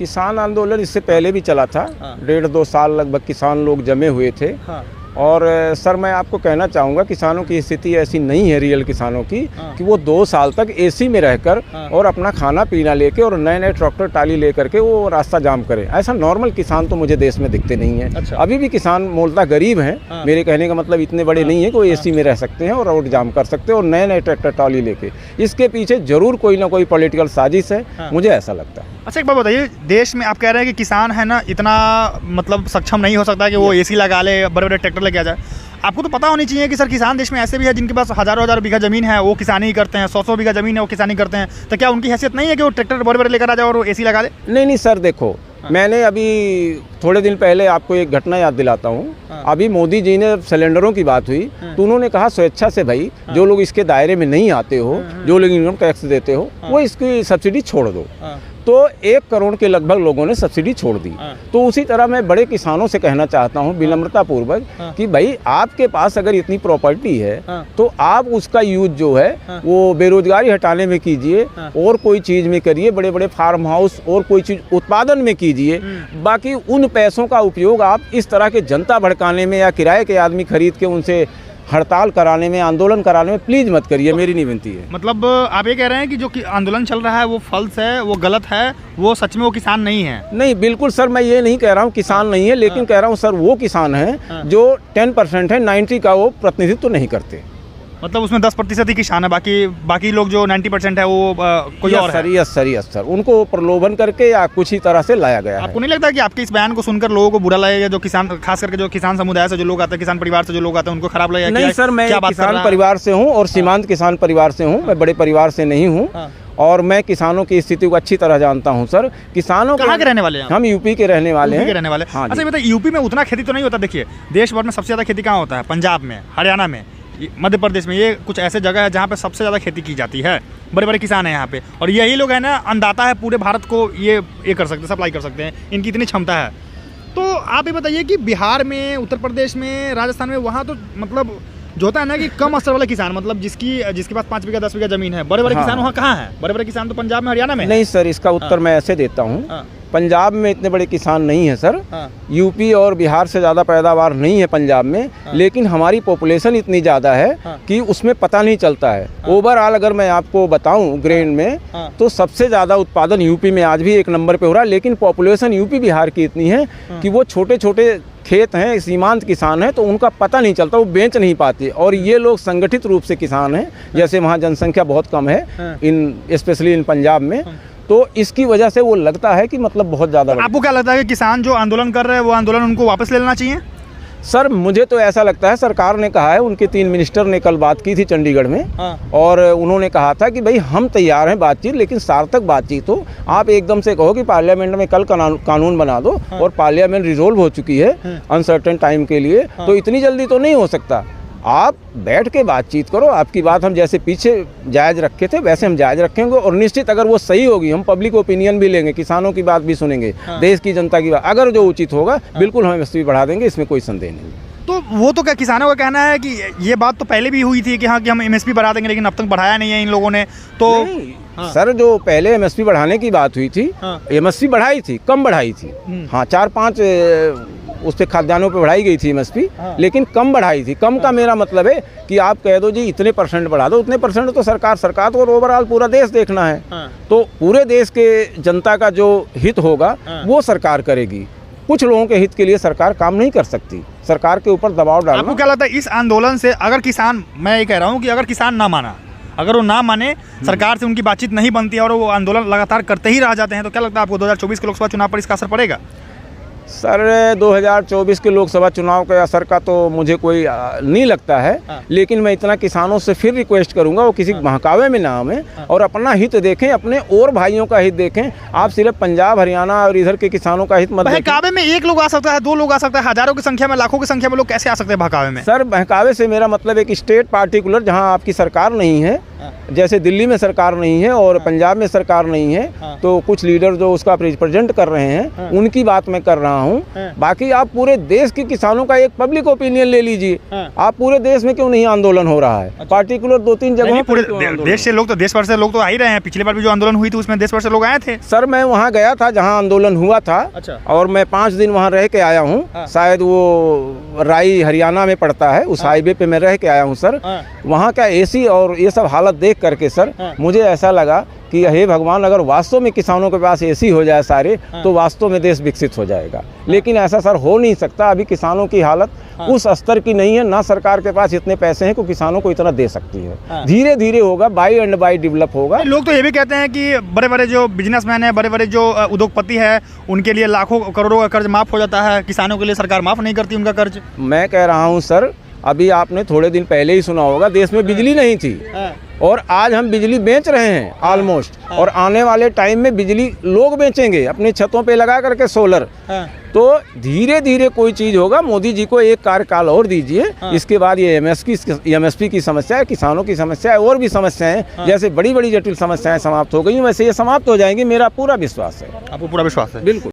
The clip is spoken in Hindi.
किसान आंदोलन इससे पहले भी चला था। हाँ। 1.5-2 साल लगभग किसान लोग जमे हुए थे। हाँ। और सर मैं आपको कहना चाहूँगा किसानों की स्थिति ऐसी नहीं है रियल किसानों की हाँ। कि वो 2 साल तक एसी में रहकर हाँ। और अपना खाना पीना लेके और नए नए ट्रैक्टर टाली लेकर के वो रास्ता जाम करें। ऐसा नॉर्मल किसान तो मुझे देश में दिखते नहीं है। अच्छा। अभी भी किसान मूलतः गरीब हैं। हाँ। मेरे कहने का मतलब इतने बड़े नहीं है कि वो एसी में रह सकते हैं और रोड जाम कर सकते हैं और नए नए ट्रैक्टर टाली लेके। इसके पीछे जरूर कोई ना कोई पॉलिटिकल साजिश है। हाँ। मुझे ऐसा लगता है। अच्छा एक बात बताइए, देश में आप कह रहे हैं कि किसान है ना इतना मतलब सक्षम नहीं हो सकता कि वो एसी लगा ले, बड़े बड़े ट्रैक्टर लेके आ जाए। आपको तो पता होनी चाहिए कि सर किसान देश में ऐसे भी है जिनके पास हज़ारों हज़ार बीघा ज़मीन है, वो किसानी ही करते हैं, 100 बीघा ज़मीन है वो किसानी करते हैं। तो क्या उनकी हैसियत नहीं है कि वो ट्रैक्टर बड़े बड़े लेकर आ जाए और एसी लगा ले? नहीं सर, देखो मैंने अभी थोड़े दिन पहले आपको एक घटना याद दिलाता हूँ। हाँ। अभी मोदी जी ने सिलेंडरों की बात हुई तो उन्होंने कहा स्वेच्छा से भाई जो लोग इसके दायरे में नहीं आते हो, जो लोग इनकम टैक्स देते हो, वो इसकी सब्सिडी छोड़ दो। तो 1 करोड़ के लगभग लोगों ने सब्सिडी छोड़ दी। तो उसी तरह मैं बड़े किसानों से कहना चाहता हूँ विनम्रता पूर्वक कि भाई आपके पास अगर इतनी प्रॉपर्टी है तो आप उसका यूज जो है वो बेरोजगारी हटाने में कीजिए और कोई चीज़ में करिए, बड़े बड़े फार्म हाउस और कोई चीज़ उत्पादन में कीजिए। बाकी उन पैसों का उपयोग आप इस तरह के जनता भड़काने में या किराए के आदमी खरीद के उनसे हड़ताल कराने में, आंदोलन कराने में प्लीज मत करिए। मेरी नहीं विनती है। मतलब आप ये कह रहे हैं कि जो आंदोलन चल रहा है वो फल्स है, वो गलत है, वो सच में वो किसान नहीं है? नहीं, बिल्कुल सर, मैं ये नहीं कह रहा हूँ किसान नहीं है, लेकिन कह रहा हूँ सर वो किसान है जो 10% है, 90 का वो प्रतिनिधित्व नहीं करते। मतलब उसमें 10% ही किसान है, बाकी लोग जो 90% है वो कोई और है। यस सर, उनको प्रलोभन करके या कुछ ही तरह से लाया गया है। आपको नहीं लगता कि आपके इस बयान को सुनकर लोगों को बुरा लगेगा, जो किसान, खास करके जो किसान समुदाय से जो लोग आते हैं, किसान परिवार से जो लोग आते हैं, उनको खराब लगेगा? नहीं सर, मैं किसान परिवार से हूँ और सीमांत किसान परिवार से हूँ, मैं बड़े परिवार से नहीं हूँ और मैं किसानों की स्थिति को अच्छी तरह जानता हूँ सर। किसानों कहाँ के रहने वाले हैं? हम यूपी के रहने वाले हैं। हाँ, अच्छा बताइए, यूपी में उतना खेती तो नहीं होता। देखिए देश भर में सबसे ज़्यादा खेती कहाँ होता है? पंजाब में, हरियाणा में, मध्य प्रदेश में। ये कुछ ऐसे जगह है जहाँ पे सबसे ज़्यादा खेती की जाती है। बड़े बड़े किसान हैं यहाँ पे और यही लोग है ना अन्नदाता है पूरे भारत को, ये कर सकते हैं, सप्लाई कर सकते हैं, इनकी इतनी क्षमता है। तो आप ये बताइए कि बिहार में, उत्तर प्रदेश में, राजस्थान में, वहाँ तो मतलब जो होता है ना कि कम स्तर वाले किसान, मतलब जिसके पास 5 बीघा 10 बीघा जमीन है, बड़े बड़े किसान वहाँ कहाँ हैं? बड़े बड़े किसान तो पंजाब में, हरियाणा में। नहीं सर, इसका उत्तर मैं ऐसे देता हूँ। पंजाब में इतने बड़े किसान नहीं है सर। यूपी और बिहार से ज़्यादा पैदावार नहीं है पंजाब में, लेकिन हमारी पॉपुलेशन इतनी ज़्यादा है कि उसमें पता नहीं चलता है। ओवरऑल अगर मैं आपको बताऊं ग्रेन में तो सबसे ज़्यादा उत्पादन यूपी में आज भी 1 नंबर पे हो रहा है, लेकिन पॉपुलेशन यूपी बिहार की इतनी है कि वो छोटे छोटे खेत हैं, सीमांत किसान हैं, तो उनका पता नहीं चलता, वो बेच नहीं पाते। और ये लोग संगठित रूप से किसान हैं, जैसे वहाँ जनसंख्या बहुत कम है स्पेशली इन पंजाब में, तो इसकी वजह से वो लगता है कि मतलब बहुत ज़्यादा। आपको क्या लगता है कि किसान जो आंदोलन कर रहे हैं वो आंदोलन उनको वापस ले लेना चाहिए? सर मुझे तो ऐसा लगता है, सरकार ने कहा है, उनके 3 मिनिस्टर ने कल बात की थी चंडीगढ़ में और उन्होंने कहा था कि भाई हम तैयार हैं बातचीत, लेकिन सार्थक बातचीत हो। आप एकदम से कहो कि पार्लियामेंट में कल कानून बना दो और पार्लियामेंट रिजोल्व हो चुकी है अनसर्टेन टाइम के लिए, तो इतनी जल्दी तो नहीं हो सकता। आप बैठ के बातचीत करो, आपकी बात हम जैसे पीछे जायज़ रखे थे वैसे हम जायज़ रखेंगे और निश्चित अगर वो सही होगी हम पब्लिक ओपिनियन भी लेंगे, किसानों की बात भी सुनेंगे, देश की जनता की बात, अगर जो उचित होगा बिल्कुल हम एमएसपी बढ़ा देंगे, इसमें कोई संदेह नहीं। तो वो तो क्या किसानों का कहना है कि ये बात तो पहले भी हुई थी कि हाँ कि हम एमएसपी बढ़ा देंगे, लेकिन अब तक बढ़ाया नहीं है इन लोगों ने। तो सर जो पहले एमएसपी बढ़ाने की बात हुई थी, एमएसपी बढ़ाई थी, कम बढ़ाई थी। हाँ 4-5 उस पर खाद्यान्नों पे बढ़ाई गई थी एमएसपी, लेकिन कम बढ़ाई थी। कम का मेरा मतलब है कि आप कह दो जी इतने % बढ़ा दो, उतने % तो सरकार को ओवरऑल पूरा देश देखना है। तो पूरे देश के जनता का जो हित होगा वो सरकार करेगी। कुछ लोगों के हित के लिए सरकार काम नहीं कर सकती, सरकार के ऊपर दबाव डालना। आपको क्या लगता है इस आंदोलन से अगर किसान, मैं ये कह रहा हूँ कि अगर किसान ना माना, अगर वो ना माने, सरकार से उनकी बातचीत नहीं बनती है और वो आंदोलन लगातार करते ही रह जाते हैं, तो क्या लगता है आपको 2024 के लोकसभा चुनाव पर इसका असर पड़ेगा? सर 2024 के लोकसभा चुनाव के असर का तो मुझे कोई नहीं लगता है, लेकिन मैं इतना किसानों से फिर रिक्वेस्ट करूंगा वो किसी बहकावे में ना आवे और अपना हित देखें, अपने और भाइयों का हित देखें। आप सिर्फ पंजाब हरियाणा और इधर के किसानों का हित मत देखें। बहकावे में 1 लोग आ सकता है, 2 लोग आ सकता है, हजारों की संख्या में, लाखों की संख्या में लोग कैसे आ सकते हैं बहकावे में? सर बहकावे से मेरा मतलब एक स्टेट पार्टिकुलर जहाँ आपकी सरकार नहीं है जैसे दिल्ली में सरकार नहीं है और पंजाब में सरकार नहीं है, तो कुछ लीडर जो उसका रिप्रेजेंट कर रहे हैं उनकी बात मैं कर रहा हूँ। बाकी आप पूरे देश के किसानों का एक पब्लिक ओपिनियन ले लीजिए, आप पूरे देश में क्यों नहीं आंदोलन हो रहा है? पार्टिकुलर 2-3 जगहों पूरे देश से लोग तो देश भर से लोग तो आ ही रहे हैं। पिछले बार भी जो आंदोलन हुई थी उसमें देश भर से लोग आए थे। सर मैं वहाँ गया था जहाँ आंदोलन हुआ था। अच्छा। और मैं 5 दिन वहाँ रह के आया हूँ। शायद वो राई हरियाणा में पड़ता है, उस हाईवे पे मैं रह के आया हूँ सर। वहाँ का एसी और ये सब हालत देख करके सर मुझे ऐसा लगा कि हे भगवान, अगर वास्तव में किसानों के पास एसी हो जाए सारे, तो वास्तव में देश विकसित हो जाएगा। लेकिन ऐसा सर हो नहीं सकता। अभी किसानों की हालत उस स्तर की नहीं है, ना सरकार के पास इतने पैसे हैं कि किसानों को इतना दे सकती है। धीरे धीरे होगा, बाई एंड बाई डेवलप होगा। लोग तो ये भी कहते हैं कि बड़े बड़े जो बिजनेसमैन है, बड़े बड़े जो उद्योगपति है, उनके लिए लाखों करोड़ों का कर्ज माफ हो जाता है, किसानों के लिए सरकार माफ नहीं करती उनका कर्ज। मैं कह रहा हूँ सर, अभी आपने थोड़े दिन पहले ही सुना होगा, देश में बिजली नहीं थी और आज हम बिजली बेच रहे हैं ऑलमोस्ट। और आने वाले टाइम में बिजली लोग बेचेंगे अपनी छतों पे लगा करके सोलर। तो धीरे धीरे कोई चीज़ होगा। मोदी जी को एक कार्यकाल और दीजिए, इसके बाद ये एमएसपी की समस्या है, किसानों की समस्या है, और भी समस्याएं जैसे बड़ी बड़ी जटिल समस्याएं समाप्त हो गई, वैसे ये समाप्त हो जाएंगी, मेरा पूरा विश्वास है। आपको पूरा विश्वास है? बिल्कुल।